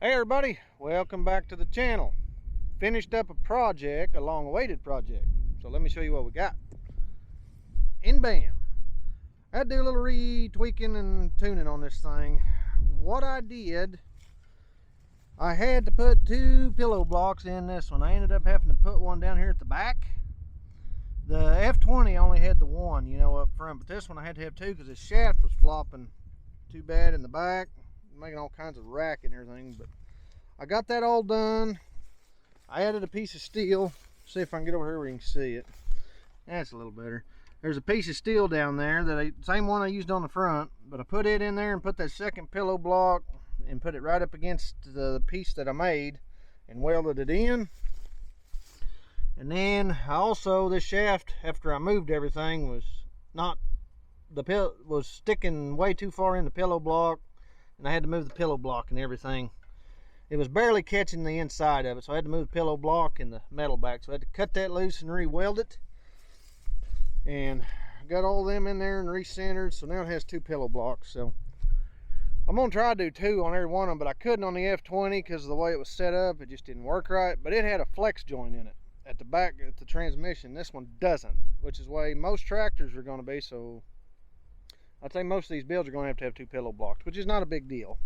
Hey everybody, welcome back to the channel. Finished up a project, a long-awaited project. So let me show you what we got. And bam, I had to do a little retweaking and tuning on this thing. What I did, I had to put two pillow blocks in this one. I ended up having to put one down here at the back. The F20 only had the one, up front, but this one I had to have two because the shaft was flopping too bad in the back, making all kinds of racket and everything. But I got that all done. I added a piece of steel. See if I can get over here where you can see it. That's a little better. There's a piece of steel down there, same one I used on the front, but I put it in there and put that second pillow block and put it right up against the piece that I made and welded it in. And then this shaft, after I moved everything, was sticking way too far in the pillow block, and I had to move the pillow block and everything. It was barely catching the inside of it, so I had to move the pillow block and the metal back. So I had to cut that loose and re-weld it. And got all them in there and recentered, so now it has two pillow blocks. So I'm gonna try to do two on every one of them, but I couldn't on the F20 because of the way it was set up. It just didn't work right. But it had a flex joint in it at the back at the transmission. This one doesn't, which is the way most tractors are going to be. So I'd say most of these builds are going to have two pillow blocks, which is not a big deal.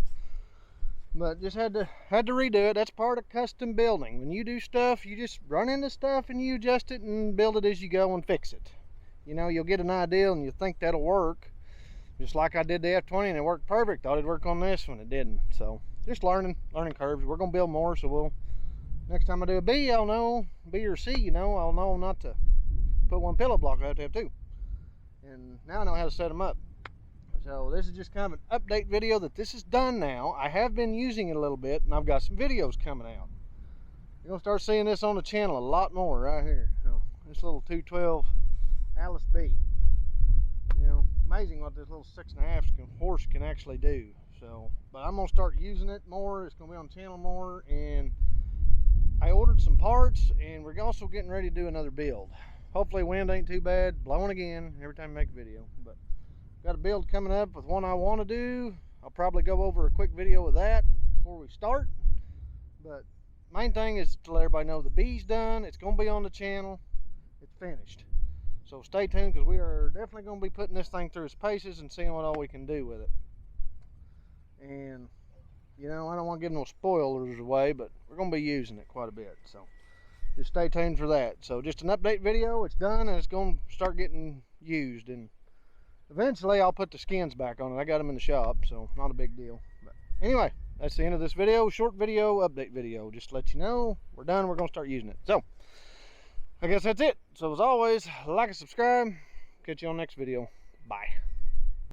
But just had to redo it. That's part of custom building. When you do stuff, you just run into stuff and you adjust it and build it as you go and fix it. You'll get an idea and you think that'll work. Just like I did the F20 and it worked perfect. Thought it'd work on this one, it didn't. So just learning curves. We're gonna build more, so next time I do a B, I'll know, B or C, I'll know not to put one pillow block. I have to have two. And now I know how to set them up. So this is just kind of an update video that this is done now. I have been using it a little bit, and I've got some videos coming out. You're gonna start seeing this on the channel a lot more right here. So this little 212 Allis B. Amazing what this little 6.5 horse can actually do. So, but I'm gonna start using it more. It's gonna be on the channel more, and I ordered some parts, and we're also getting ready to do another build. Hopefully wind ain't too bad, blowing again every time I make a video. But got a build coming up with one I want to do. I'll probably go over a quick video of that before we start. But main thing is to let everybody know the B's done. It's going to be on the channel. It's finished. So stay tuned, because we are definitely going to be putting this thing through its paces and seeing what all we can do with it. And I don't want to give no spoilers away, but we're going to be using it quite a bit. So just stay tuned for that. So just an update video. It's done, and it's going to start getting used, and eventually I'll put the skins back on it. I got them in the shop, so not a big deal. But anyway, that's the end of this video. Short video, update video. Just to let you know, we're done. We're going to start using it. So I guess that's it. So as always, like and subscribe. Catch you on the next video. Bye.